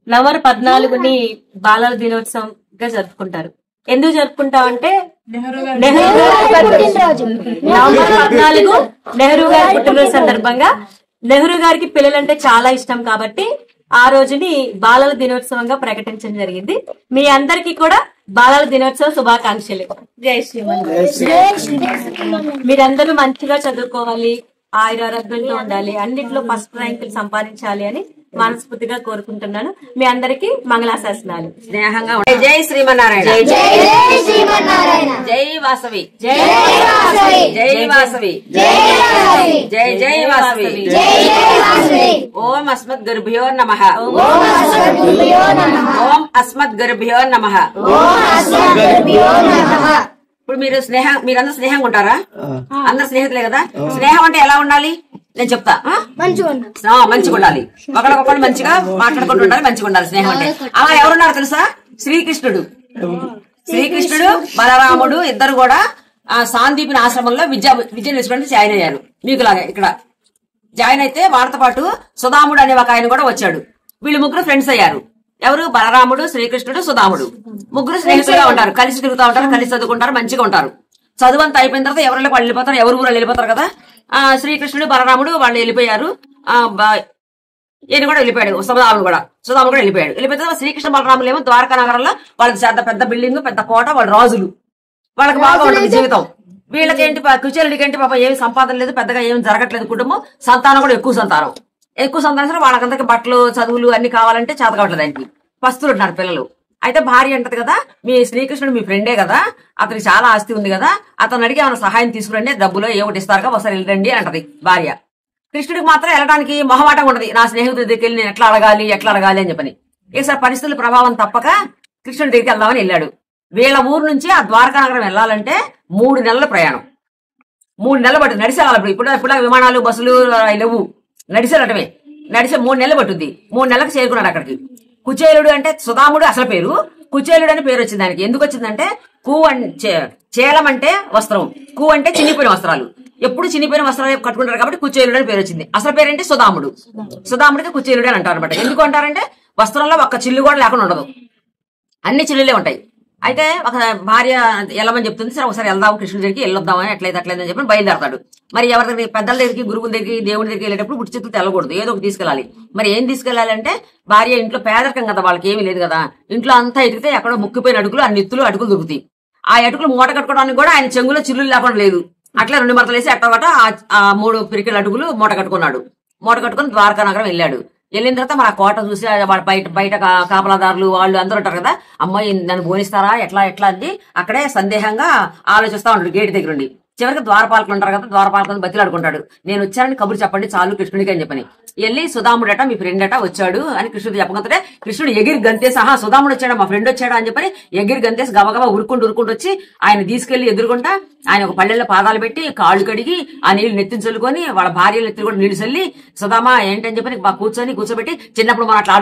November 14ని బాలల దినోత్సవంగా జరుపుకుంటారు. ఎందుకు జరుపుకుంటామంటే నెహ్రూ గారి నవంబర్ 14 నెహ్రూ గారి పుట్టినరోజు సందర్భంగా నెహ్రూ గారికి పిల్లలంటే చాలా ఇష్టం కాబట్టి ఆ రోజుని బాలల దినోత్సవంగా ప్రకటించడం జరిగింది. మీ అందరికీ కూడా బాలల దినోత్సవ శుభాకాంక్షలు. జై శ్రీమన్. మీరందరూ మంచిగా చదువుకోవాలి, ఆయురారోగ్యంతో ఉండాలి, అన్నిట్లో ఫస్ట్ ర్యాంకులు సంపాదించాలి అని మనస్ఫూర్తిగా కోరుకుంటున్నాను. మీ అందరికీ మంగళాశాసనాలు. స్నేహంగా జై శ్రీమన్నారాయణ. జై వాసవి. జై వాసవి. జై జై వాసవి. ఓం అస్మద్ గురుభ్యో నమః. ఓం అస్మద్ గురుభ్యో నమః. ఇప్పుడు మీరందరూ స్నేహంగా ఉంటారా? అందరు స్నేహితులే కదా. స్నేహం అంటే ఎలా ఉండాలి నేను చెప్తా. మంచిగా ఉండాలి, ఒకరికొకరు మంచిగా మాట్లాడుకుంటూ ఉండాలి, మంచిగా ఉండాలి స్నేహం అంటే. అలా ఎవరున్నారు తెలుసా? శ్రీకృష్ణుడు, బలరాముడు ఇద్దరు కూడా సాందీపిని ఆశ్రమంలో విద్య నేర్చుకోవడానికి జాయిన్ అయ్యారు. మీకులాగా ఇక్కడ జాయిన్ అయితే వాళ్ళతో పాటు సుధాముడు అనే ఒక ఆయన కూడా వచ్చాడు. వీళ్ళు ముగ్గురు ఫ్రెండ్స్ అయ్యారు. ఎవరు? బలరాముడు, శ్రీకృష్ణుడు, సుధాముడు. ముగ్గురు స్నేహితులుగా ఉంటారు, కలిసి తిరుగుతూ ఉంటారు, కలిసి చదువుకుంటారు, మంచిగా ఉంటారు. చదువు అంతా అయిపోయిన తర్వాత ఎవరిలో వాళ్ళు వెళ్ళిపోతారు, ఎవరు ఊరు వెళ్ళిపోతారు కదా. శ్రీకృష్ణుడు, బలరాముడు వాళ్ళు వెళ్ళిపోయారు. ఈయన కూడా వెళ్ళిపోయాడు, సుధాముడు కూడా వెళ్ళిపోయాడు. వెళ్ళిపోయిన తర్వాత శ్రీకృష్ణ బలరాములు ఏమో ద్వారకా నగరంలో వాళ్ళకి పెద్ద బిల్డింగ్, పెద్ద కోట, వాళ్ళు రాజులు, వాళ్ళకి బాగా ఉంటుంది జీవితం. వీళ్ళకేంటి కుచేలుడికేంటి పాపం ఏమి సంపాదన లేదు, పెద్దగా ఏమి జరగట్లేదు కుటుంబం. సంతానం కూడా ఎక్కువ సంతానం సరే వాళ్ళకందరికి బట్టలు, చదువులు అన్ని కావాలంటే చేత కావట్లేదు. ఆయనకి పస్తులు ఉంటున్నారు పిల్లలు. అయితే భార్య అంటది కదా, మీ శ్రీకృష్ణుడు మీ ఫ్రెండే కదా, అతనికి చాలా ఆస్తి ఉంది కదా, అతను అడిగి ఏమైనా సహాయం తీసుకురండి, డబ్బులో ఏమిటి ఇస్తారుగా ఒకసారి వెళ్ళండి అంటది భార్య. కృష్ణుడికి మాత్రం వెళ్ళడానికి మొహమాటం ఉండదు. నా స్నేహితుడి దగ్గరికి వెళ్ళి నేను ఎట్లా అడగాలి అని చెప్పని. ఈసారి పరిస్థితుల ప్రభావం తప్పక కృష్ణుడి దగ్గరికి వెళ్దామని వెళ్ళాడు. వీళ్ళ ఊరు నుంచి ఆ ద్వారకా నగరం వెళ్ళాలంటే 3 నెలల ప్రయాణం. 3 నెలలు పడుతుంది నడిచి వెళ్ళాలి. ఇప్పుడు విమానాలు, బస్సులు లేవు, నడిచి 3 నెలలు పట్టుద్ది. 3 నెలలకు చేరుకున్నాడు అక్కడికి. కుచేలుడు అంటే సుధాముడు అసలు పేరు, కుచేలుడు అని పేరు వచ్చింది దానికి. ఎందుకు వచ్చిందంటే చేలం అంటే వస్త్రం, కు అంటే చినిపోయిన వస్త్రాలు. ఎప్పుడు చినిపోయిన వస్త్రాలు కట్టుకుంటారు కాబట్టి కుచేలుడు అని పేరు వచ్చింది. అసలు పేరేంటి? సుధాముడికి కుచేలుడు అని అంటారు అనమాట. ఎందుకు అంటారంటే వస్త్రంలో ఒక్క చిల్లు కూడా లేకుండా ఉండదు, అన్ని చిల్లులే ఉంటాయి. అయితే ఒక భార్య వెళ్ళమని చెప్తుంది. సరే ఒకసారి వెళ్దాం కృష్ణుడి దగ్గరికి, వెళ్ళొద్దామని అట్లేదని చెప్పి బయలుదేరతాడు. మరి ఎవరి దగ్గర, పెద్దల దగ్గరికి, గురువుల దగ్గరికి, దేవుడి దగ్గరికి వెళ్ళేటప్పుడు గుడి చేతులతో వెళ్ళకూడదు, ఏదో ఒకటి తీసుకెళ్ళాలి. మరి ఏం తీసుకెళ్లాలంటే భార్య ఇంట్లో పేదరికం కదా, వాళ్ళకి ఏమీ లేదు కదా, ఇంట్లో అంతా ఎదిగితే ఎక్కడో ముక్కిపోయిన అడుగులు, అన్ని ఎత్తులు అడుగులు దొరుకుతాయి. ఆ అటుకులు మూట కట్టుకోవడానికి కూడా ఆయన చెంగులో చిల్లులు లేకుండా లేదు. అట్లా 2 మడతలు వేసి అట్టగట ఆ 3 పిరికెల అడుగులు మూట కట్టుకున్నాడు. మూట కట్టుకుని ద్వారకా నగరం వెళ్ళాడు. వెళ్ళిన తర్వాత మన కోట చూసి వాళ్ళ బయట కాపలాదారులు వాళ్ళు అందరూ ఉంటారు కదా, అమ్మాయి నన్ను బోనిస్తారా ఎట్లా అని అక్కడే సందేహంగా ఆలోచిస్తా ఉంటాడు గేట్ దగ్గర ఉండి. చివరికి ద్వారపాలకులు ఉంటారు కదా, ద్వారపాలకులు బతిలాడుకుంటాడు. నేను వచ్చానని కబురు చెప్పండి చాలు కృష్ణుడికి అని చెప్పని. వెళ్ళి సుధాముడట మీ ఫ్రెండ్ అట వచ్చాడు అని కృష్ణుడు చెప్పకపోతే కృష్ణుడు ఎగిరి గంతేసి సుధాముడు వచ్చాడా మా ఫ్రెండ్ వచ్చాడా అని చెప్పని ఎగిరి గంతేసి గబగబా ఉరుక్కుంటూ వచ్చి ఆయన తీసుకెళ్లి ఎదురుకుంటా ఆయన ఒక పళ్ళెల్లో పాదాలు పెట్టి కాళ్ళు కడిగి ఆ నీళ్లు నెత్తిని చల్లుకొని వాళ్ళ భార్యలు నెత్తిని కూడా నీళ్లు చల్లి సుధామా ఏంటని చెప్పని కూర్చోబెట్టి చిన్నప్పుడు మనం ఇట్లా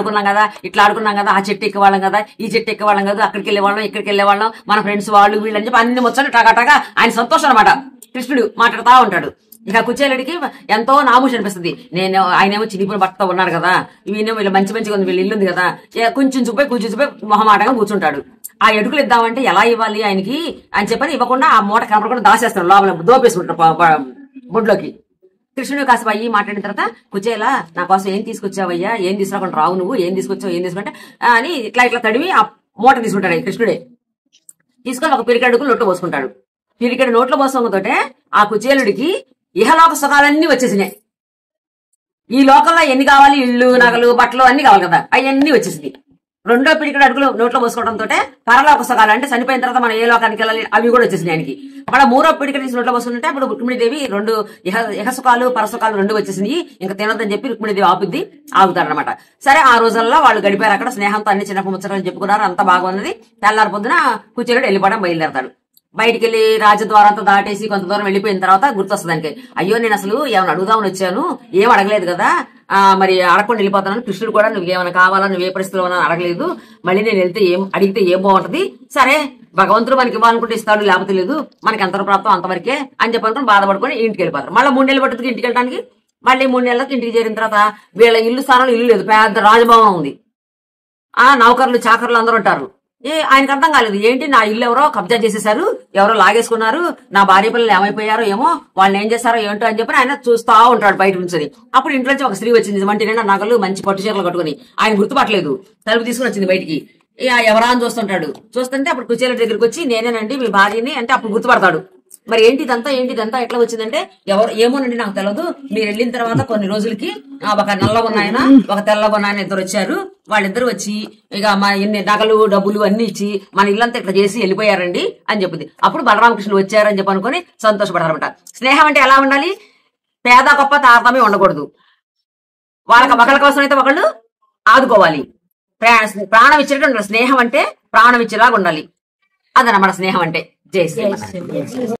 ఆడుకున్నాం కదా, ఆ చెట్టు ఎక్కేవాళ్ళం కదా, ఈ చెట్టు ఎక్కేవాళ్ళం కదా, అక్కడికి వెళ్ళేవాళ్ళం ఇక్కడికి వెళ్ళేవాళ్ళం, మన ఫ్రెండ్స్ వాళ్ళు వీళ్ళు అని చెప్పి అన్ని ముచ్చని టగాటగా ఆయన సంతోషం అనమాట. కృష్ణుడు మాట్లాడుతా ఉంటాడు. ఇక కుచేలుడికి ఎంతో నామూషి అనిపిస్తుంది. ఆయనేమో చినిపోయిన భర్తతో ఉన్నాడు కదా, ఈయనేమో వీళ్ళు మంచిగా ఉంది, వీళ్ళు ఇల్లుంది కదా, కొంచెం చూపే మొహమాటంగా కూర్చుంటాడు. ఆ ఎడుకులు ఇద్దామంటే ఎలా ఇవ్వాలి ఆయనకి అని చెప్పని ఇవ్వకుండా ఆ మూట కనపడకుండా దాచేస్తాడు, లోపల దోపేసుకుంటాడు బొడ్లోకి. కృష్ణుడు కాసేపు అయ్యి మాట్లాడిన తర్వాత కుచేలా నా కోసం ఏం తీసుకొచ్చావయ్యా, ఏం తీసుకురాకుండా రావు నువ్వు, ఏం తీసుకుంటే అని ఇట్లా తడివి ఆ మూట తీసుకుంటాడు. కృష్ణుడే తీసుకొని ఒక పిరికెడుకు నోట్లో పోసుకుంటాడు. పిరికెడు నోట్లో పోసుకోతోటే ఆ కుచేలుడికి ఇహలోక సుఖాలన్నీ వచ్చేసినాయి. ఈ లోకంలో ఎన్ని కావాలి, ఇళ్ళు, నగలు, బట్టలు అన్ని కావాలి కదా, అవన్నీ వచ్చేసింది. 2వ పిడికెడు అడుగులు నోట్లో పోసుకోవడంతో పరలోక సుఖాలు అంటే చనిపోయిన తర్వాత మనం ఏ లోకానికి వెళ్ళాలి అవి కూడా వచ్చేసినాయి ఆయనకి. అప్పుడు 3వ పిడికెడు తీసి నోట్లో పోసుకుంటే అప్పుడు రుక్మిణీదేవి 2 ఇహసుఖాలు పరసుఖాలు 2 వచ్చేసింది. ఇంకా తినొద్దని చెప్పి రుక్మిణీదేవి ఆగుతారనమాట. సరే ఆ రోజుల్లో వాళ్ళు గడిపారు అక్కడ స్నేహంతో, అన్ని చిన్నప్పుడు ముచ్చటలు చెప్పుకున్నారు, అంతా బాగున్నది. తెల్లారి పొద్దున కుచేలుడు వెళ్ళిపోవడం బయలుదేరతాడు. బయటికి వెళ్లి రాజద్వారంతో దాటేసి కొంత దూరం వెళ్ళిపోయిన తర్వాత గుర్తొస్తుంది దానికి, అయ్యో నేను అసలు ఏమైనా అడుగుదామని వచ్చాను, ఏం అడగలేదు కదా, మరి అడగకుండా వెళ్ళిపోతాను. కృష్ణుడు కూడా నువ్వేమైనా కావాలా, నువ్వు ఏ పరిస్థితిలో ఉన్నా అడగలేదు, మళ్ళీ నేను అడిగితే ఏం బాగుంటది, సరే భగవంతుడు మనకి ఇవ్వాలనుకుంటే ఇస్తాడు, లేకపోతే లేదు, మనకి ఎంత ప్రాప్తం అంతవరకే అని చెప్పనుకుని బాధపడుకుని ఇంటికి వెళ్ళిపోతారు. మళ్ళీ 3 నెలలు పట్టుకు ఇంటికి వెళ్ళడానికి. మళ్ళీ 3 నెలలకు ఇంటికి చేరిన తర్వాత వీళ్ళ ఇల్లు స్థానంలో ఇల్లు లేదు, పెద్ద రాజభవనం ఉంది. నౌకర్లు చాకర్లు అందరూ ఉంటారు. ఆయనకు అర్థం కాలేదు, ఏంటి నా ఇల్లు ఎవరో కబ్జా చేసేసారు, ఎవరో లాగేసుకున్నారు, నా భార్య పిల్లలు ఏమైపోయారో ఏమో, వాళ్ళని ఏం చేస్తారో ఏంటో అని చెప్పి ఆయన చూస్తా ఉంటాడు బయట నుంచి. అప్పుడు ఇంట్లో నుంచి ఒక స్త్రీ వచ్చింది, వంటి నిండా నగలు మంచి పట్టు చీరలు కట్టుకుని. ఆయన గుర్తుపట్టలేదు, తలుపు తీసుకుని వచ్చింది బయటికి. ఎవరా అని చూస్తుంటాడు. చూస్తుంటే అప్పుడు కుచేల దగ్గరికి వచ్చి నేనేనండి మీ భార్యని అంటే అప్పుడు గుర్తుపడతాడు. మరి ఏంటిదంతా ఎట్లా వచ్చిందంటే ఎవరు ఏమోనండి నాకు తెలియదు, మీరు వెళ్ళిన తర్వాత కొన్ని రోజులకి ఒక నల్లగొన్నాయన ఒక తెల్లగొన్నాయన ఇద్దరు వచ్చారు, వాళ్ళిద్దరు వచ్చి ఇక మా ఎన్ని నగలు డబ్బులు అన్ని ఇచ్చి మన ఇల్లంతా ఇట్లా చేసి వెళ్ళిపోయారండి అని చెప్పింది. అప్పుడు బలరామకృష్ణులు వచ్చారని చెప్పి అనుకుని సంతోషపడారనమాట. స్నేహం అంటే ఎలా ఉండాలి? పేద గొప్ప తారతమ్యం ఉండకూడదు. ఒకళ్ళ కోసం అయితే ఒకళ్ళు ఆదుకోవాలి. ప్రాణం ఇచ్చేటట్టు స్నేహం అంటే ప్రాణం ఇచ్చేలాగా ఉండాలి. అదనమాట స్నేహం అంటే. జై శ్రీమన్నారాయణ.